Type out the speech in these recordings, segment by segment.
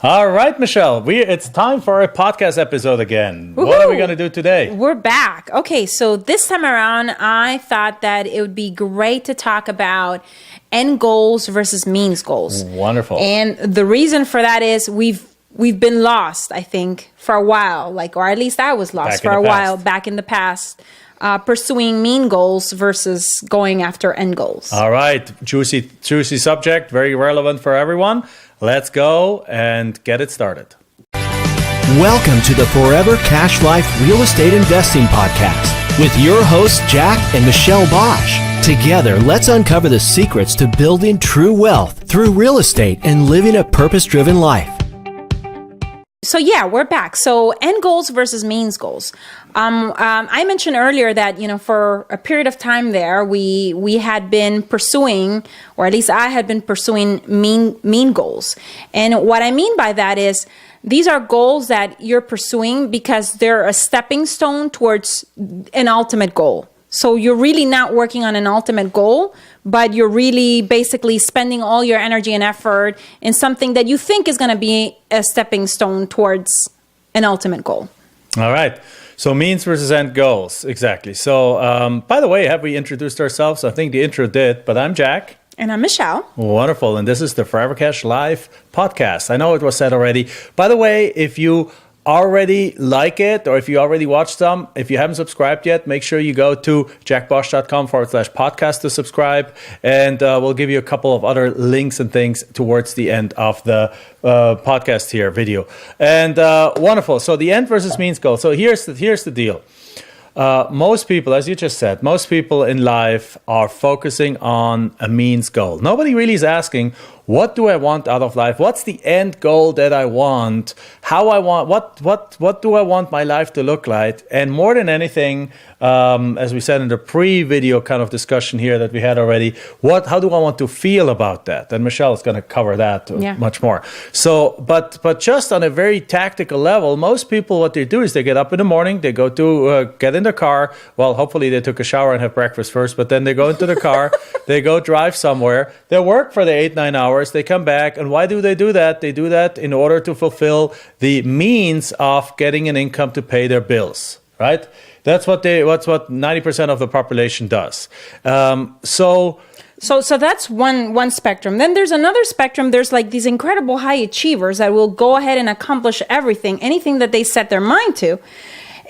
All right, Michelle, it's time for a podcast episode again. Woo-hoo! What are we going to do today? We're back. Okay, so this time around, I thought that it would be great to talk about end goals versus means goals. Wonderful. And the reason for that is we've been lost, I think, for a while, or at least I was lost for a while back in the past, pursuing mean goals versus going after end goals. All right, juicy subject, very relevant for everyone. Let's go and get it started. Welcome to the Forever Cash Life Real Estate Investing Podcast with your hosts, Jack and Michelle Bosch. Together, let's uncover the secrets to building true wealth through real estate and living a purpose-driven life. So yeah, we're back. So end goals versus means goals. I mentioned earlier that, for a period of time there, we had been pursuing, or at least I had been pursuing mean goals. And what I mean by that is these are goals that you're pursuing because they're a stepping stone towards an ultimate goal. So you're really not working on an ultimate goal, but you're really basically spending all your energy and effort in something that you think is going to be a stepping stone towards an ultimate goal. All right. So means versus end goals. Exactly. So, by the way, have we introduced ourselves? I think the intro did, but I'm Jack. And I'm Michelle. Wonderful. And this is the Forever Cash Live podcast. I know it was said already. By the way, if you already like it, or if you already watched some, if you haven't subscribed yet, make sure you go to jackbosch.com/podcast to subscribe, and we'll give you a couple of other links and things towards the end of the podcast here, video. And wonderful. So the end versus means goal. So here's the deal. Most people, as you just said, most people in life are focusing on a means goal. Nobody really is asking, what do I want out of life? What's the end goal that I want? What do I want my life to look like? And more than anything, as we said in the pre-video kind of discussion here that we had already, how do I want to feel about that? And Michelle is going to cover that much more. So, but just on a very tactical level, most people, what they do is they get up in the morning, they go to get in the car. Well, hopefully they took a shower and have breakfast first, but then they go into the car, they go drive somewhere, they work for the 8-9 hours, they come back. And why do? They do that in order to fulfill the means of getting an income to pay their bills, right? That's what 90% of the population does. So that's one spectrum. Then there's another spectrum. There's like these incredible high achievers that will go ahead and accomplish anything that they set their mind to.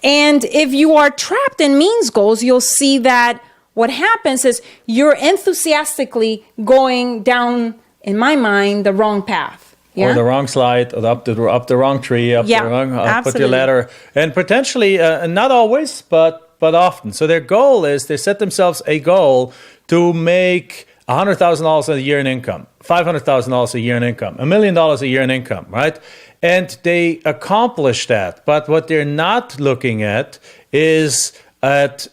And if you are trapped in means goals, you'll see that what happens is you're enthusiastically going down, in my mind, the wrong path. Yeah? Or the wrong slide, or up the wrong tree, the wrong, put your ladder. And potentially, not always, but often. So their goal is, they set themselves a goal to make $100,000 a year in income, $500,000 a year in income, $1 million a year in income, right? And they accomplish that. But what they're not looking at is at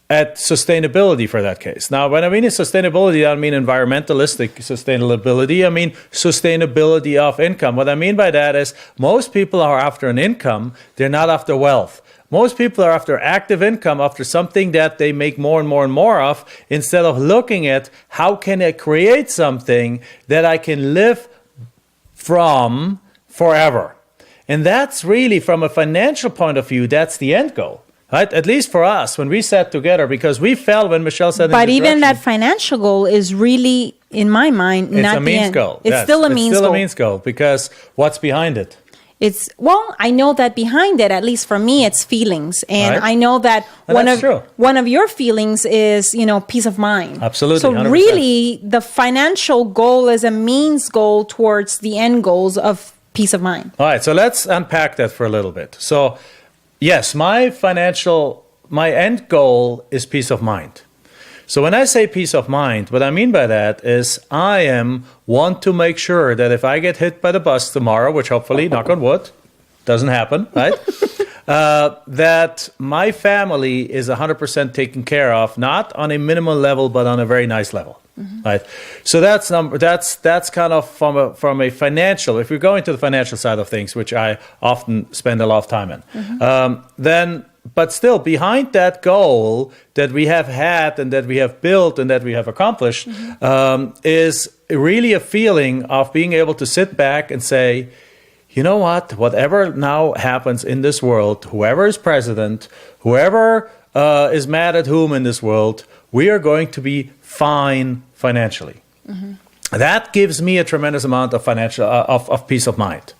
sustainability for that case. Now, when I mean sustainability, I don't mean environmentalistic sustainability. I mean sustainability of income. What I mean by that is most people are after an income. They're not after wealth. Most people are after active income, after something that they make more and more and more of, instead of looking at how can I create something that I can live from forever. And that's really, from a financial point of view, that's the end goal. Right? At least for us, when we sat together, because we fell when Michelle said. But even that financial goal is really, in my mind, not the end. It's still a means goal. It's still a means goal, because what's behind it? I know that behind it, at least for me, it's feelings. And right. I know that one of your feelings is, peace of mind. Absolutely. So 100%. Really, the financial goal is a means goal towards the end goals of peace of mind. All right. So let's unpack that for a little bit. So yes, my end goal is peace of mind. So when I say peace of mind, what I mean by that is I want to make sure that if I get hit by the bus tomorrow, which hopefully, knock on wood, doesn't happen, right? That my family is 100% taken care of, not on a minimal level, but on a very nice level. Mm-hmm. Right. So that's kind of from a financial. If we're going to the financial side of things, which I often spend a lot of time in, mm-hmm. Then but still, behind that goal that we have had and that we have built and that we have accomplished is really a feeling of being able to sit back and say, you know what, whatever now happens in this world, whoever is president, whoever is mad at whom in this world, we are going to be fine financially. That gives me a tremendous amount of financial of peace of mind.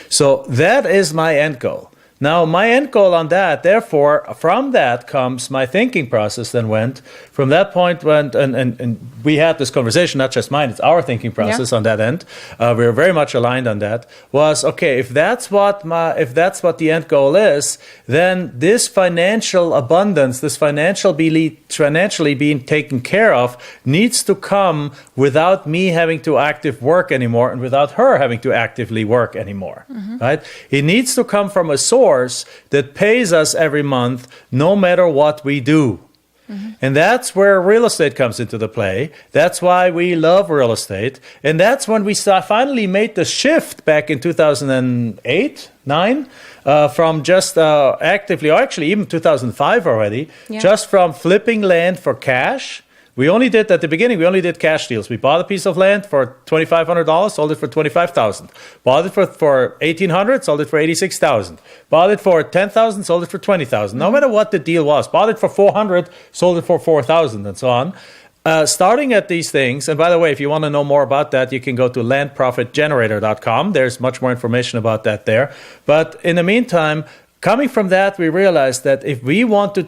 So that is my end goal. Now, my end goal on that, therefore, from that comes my thinking process then went. From that point went, and we had this conversation, not just mine, it's our thinking process on that end. We were very much aligned on that, was, okay, if that's what the end goal is, then this financial abundance, this financially being taken care of needs to come without me having to active work anymore and without her having to actively work anymore, right? It needs to come from a source that pays us every month no matter what we do. And that's where real estate comes into the play. That's why we love real estate. And that's when we finally made the shift back in 2008, 9, from just actively, or actually even 2005 already, just from flipping land for cash. We only did, at the beginning, we only did cash deals. We bought a piece of land for $2,500, sold it for $25,000. Bought it for $1,800, sold it for $86,000. Bought it for $10,000, sold it for $20,000. No matter what the deal was. Bought it for $400, sold it for $4,000, and so on. Starting at these things, and by the way, if you want to know more about that, you can go to landprofitgenerator.com. There's much more information about that there. But in the meantime, coming from that, we realized that if we want to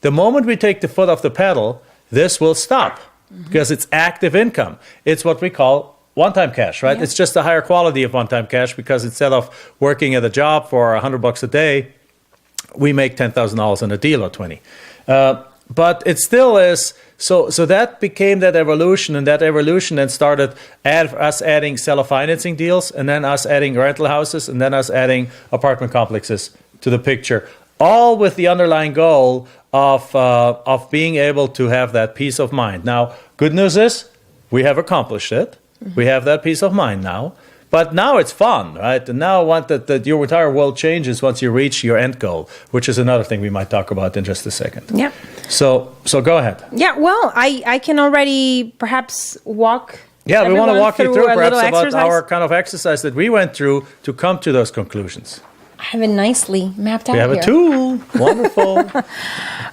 the moment we take the foot off the pedal, this will stop because it's active income. It's what we call one-time cash, right? It's just a higher quality of one-time cash because instead of working at a job for $100 a day, we make $10,000 in a deal or 20. But it still is, so that became that evolution, and that evolution then started us adding seller financing deals, and then us adding rental houses, and then us adding apartment complexes to the picture, all with the underlying goal of being able to have that peace of mind. Now, good news is we have accomplished it. We have that peace of mind now. But now it's fun, right? And now I want that your entire world changes once you reach your end goal, which is another thing we might talk about in just a second. Yeah. So go ahead. Yeah, well, I can already perhaps walk. Yeah, we want to walk you through perhaps about exercise. our kind of exercise that we went through to come to those conclusions. I have it nicely mapped out here. We have a tool. Wonderful.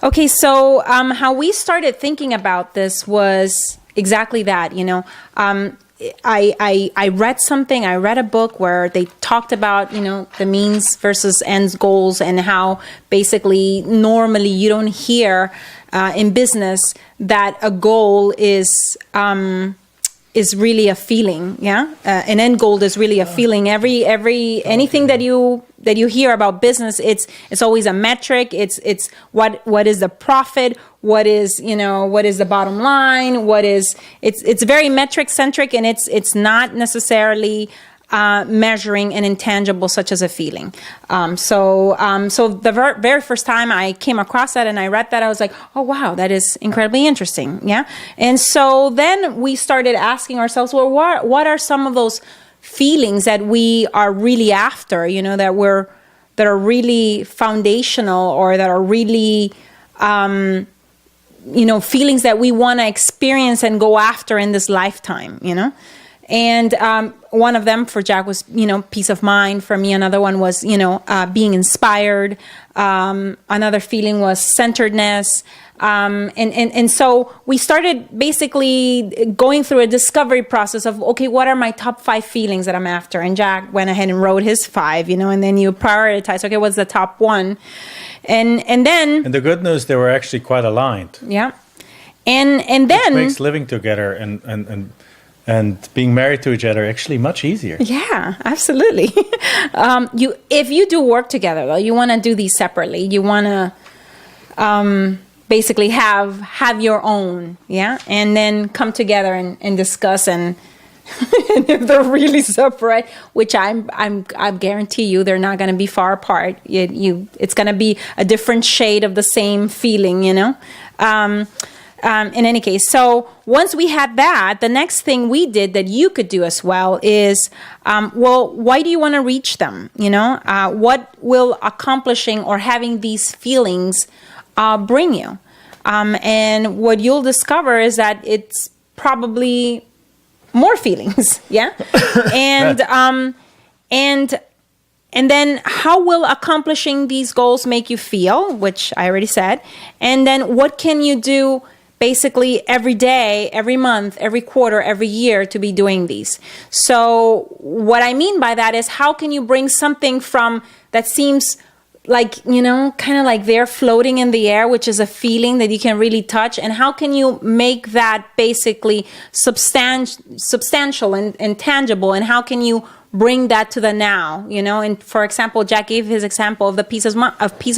Okay, so how we started thinking about this was exactly that. You know, I read something. I read a book where they talked about, the means versus ends goals, and how basically normally you don't hear in business that a goal is really a feeling. An end goal is really a feeling. Anything that you hear about business, it's always a metric. It's what is the profit, what is the bottom line, it's very metric centric, and it's not necessarily measuring an intangible such as a feeling. So the very first time I came across that and I read that, I was like, oh wow, that is incredibly interesting. Yeah. And so then we started asking ourselves, well, what are some of those feelings that we are really after, that are really foundational, or that are really feelings that we want to experience and go after in this lifetime, And one of them for Jack was, peace of mind. For me, another one was, being inspired. Another feeling was centeredness. And so we started basically going through a discovery process of, okay, what are my top 5 feelings that I'm after? And Jack went ahead and wrote his 5, and then you prioritize, okay, what's the top one? And then... And the good news, they were actually quite aligned. Yeah. And then... Which makes living together and being married to each other actually much easier. Yeah, absolutely. If you do work together, though, you want to do these separately. You want to basically have your own, and then come together and discuss. And if they're really separate, which I guarantee you, they're not going to be far apart. It's going to be a different shade of the same feeling, in any case, so once we had that, the next thing we did that you could do as well is, well, why do you want to reach them? What will accomplishing or having these feelings bring you? And what you'll discover is that it's probably more feelings, yeah? And then how will accomplishing these goals make you feel, which I already said. And then what can you do basically every day, every month, every quarter, every year to be doing these? So what I mean by that is, how can you bring something from that seems like, kind of like they're floating in the air, which is a feeling that you can really touch, and how can you make that basically substantial and tangible, and how can you bring that to the now, and for example, Jack gave his example of the peace of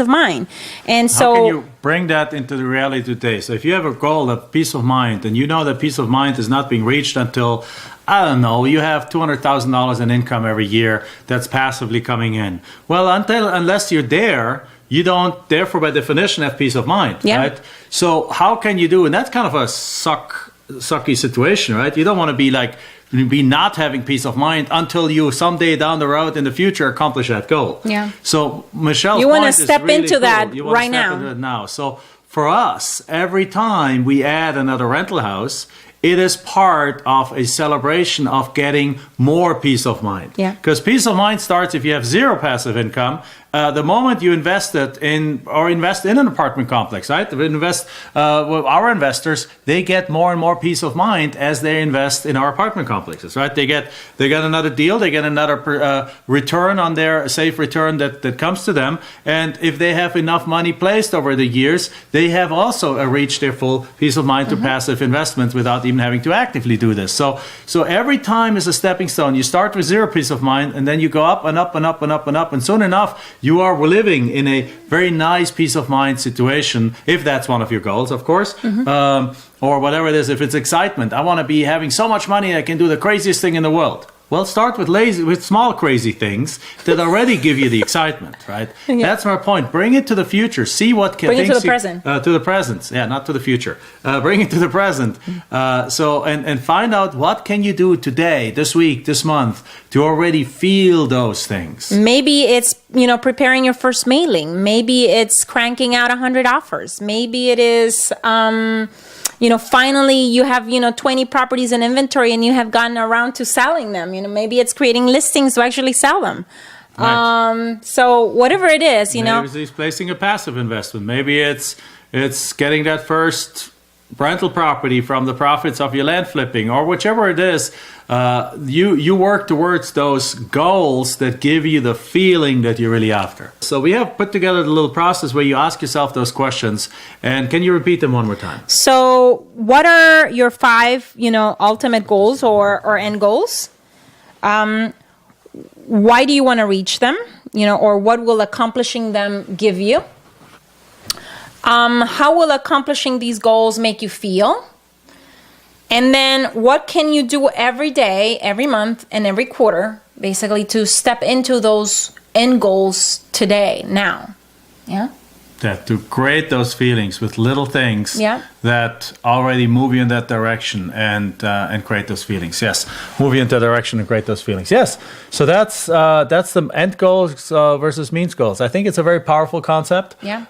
mind. And so how can you bring that into the reality today? So if you have a goal of peace of mind, and you know that peace of mind is not being reached until, I don't know, you have $200,000 in income every year that's passively coming in. Well, unless you're there, you don't, therefore by definition, have peace of mind, right? So how can you do, and that's kind of a sucky situation, right? You don't want to be not having peace of mind until you someday down the road in the future accomplish that goal. Yeah. So Michelle's you want to point step is really into cool. that You want right to step now. into it now. So for us, every time we add another rental house, it is part of a celebration of getting more peace of mind. Yeah. Because peace of mind starts if you have zero passive income. The moment you invest in an apartment complex, right? Our investors, they get more and more peace of mind as they invest in our apartment complexes, right? They get another deal, they get another return on their safe return that comes to them. And if they have enough money placed over the years, they have also reached their full peace of mind to passive investments without even having to actively do this. So every time is a stepping stone. You start with zero peace of mind, and then you go up and up and up and up and up, and soon enough, you are living in a very nice peace of mind situation, if that's one of your goals, of course, or whatever it is. If it's excitement, I want to be having so much money I can do the craziest thing in the world. Well, start with small crazy things that already give you the excitement, right? Yeah. That's my point. Bring it to the future. See what can bring it to the present. To the present, yeah, not to the future. Bring it to the present. And find out what can you do today, this week, this month, to already feel those things. Maybe it's preparing your first mailing. Maybe it's cranking out 100 offers. Maybe it is. Finally you have, 20 properties in inventory and you have gotten around to selling them. Maybe it's creating listings to actually sell them. Right. So whatever it is, Maybe it's placing a passive investment. Maybe it's getting that first rental property from the profits of your land flipping, or whichever it is. You work towards those goals that give you the feeling that you're really after. So we have put together the little process where you ask yourself those questions. And can you repeat them one more time? So what are your 5, ultimate goals or end goals? Why do you want to reach them? Or what will accomplishing them give you? How will accomplishing these goals make you feel? And then what can you do every day, every month, and every quarter, basically, to step into those end goals today, now? Yeah? To create those feelings with little things that already move you in that direction and create those feelings. Yes, move you into that direction and create those feelings. Yes, so that's the end goals versus means goals. I think it's a very powerful concept. Yeah.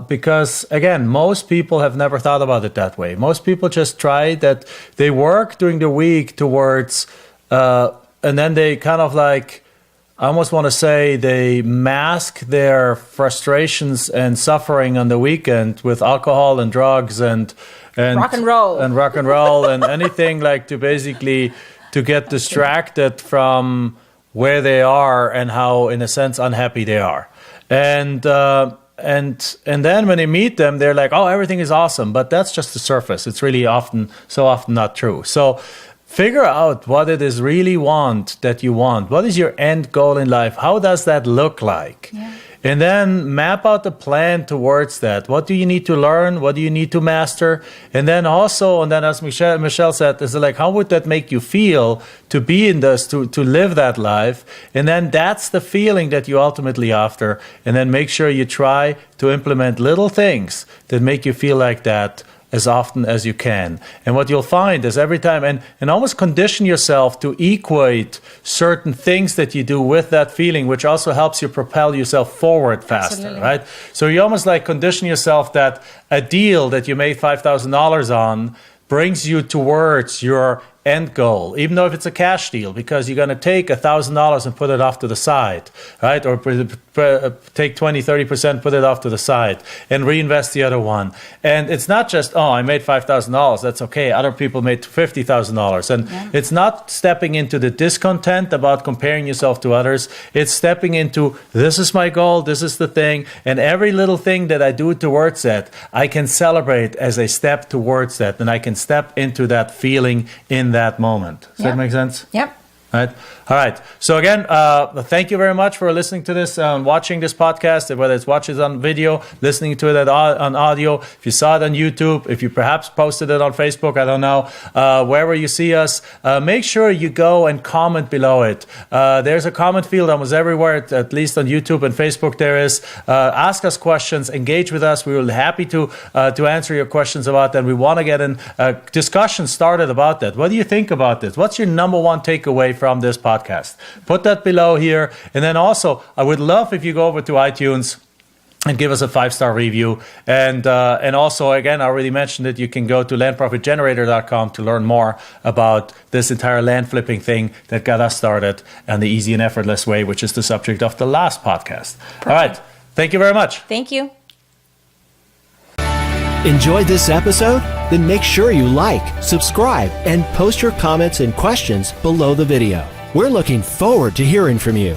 Because again, most people have never thought about it that way. Most people just try that. They work during the week towards, and then they kind of like. I almost want to say they mask their frustrations and suffering on the weekend with alcohol and drugs and rock and roll and anything like to basically to get distracted from where they are and how, in a sense, unhappy they are. And then when they meet them, they're like, oh, everything is awesome. But that's just the surface. It's really often not true. So figure out what it is really that you want. What is your end goal in life? How does that look like? Yeah. And then map out the plan towards that. What do you need to learn? What do you need to master? And then as Michelle said, is like, how would that make you feel to be in this, to live that life? And then that's the feeling that you ultimately after. And then make sure you try to implement little things that make you feel like that as often as you can. And what you'll find is every time, and almost condition yourself to equate certain things that you do with that feeling, which also helps you propel yourself forward faster, Absolutely. right? So you almost like condition yourself that a deal that you made $5,000 on brings you towards your end goal, even though if it's a cash deal, because you're going to take $1,000 and put it off to the side, right? Or take 20-30%, put it off to the side and reinvest the other one. And it's not just, oh, I made $5,000, that's okay. Other people made $50,000. And it's not stepping into the discontent about comparing yourself to others. It's stepping into, this is my goal, this is the thing, and every little thing that I do towards that, I can celebrate as a step towards that, and I can step into that feeling in that moment. Does that make sense? Yep. Right. All right. So again, thank you very much for listening to this, watching this podcast, whether it's watching it on video, listening to it on audio. If you saw it on YouTube, if you perhaps posted it on Facebook, I don't know, wherever you see us, make sure you go and comment below it. There's a comment field almost everywhere, at least on YouTube and Facebook there is. Ask us questions, engage with us. We will be happy to answer your questions about that. We want to get a discussion started about that. What do you think about this? What's your number one takeaway from this podcast? Put that below here. And then also, I would love if you go over to iTunes and give us a 5-star review. And also, again, I already mentioned it, you can go to landprofitgenerator.com to learn more about this entire land flipping thing that got us started and the easy and effortless way, which is the subject of the last podcast. Perfect. All right. Thank you very much. Thank you. Enjoyed this episode? Then make sure you like, subscribe, and post your comments and questions below the video. We're looking forward to hearing from you.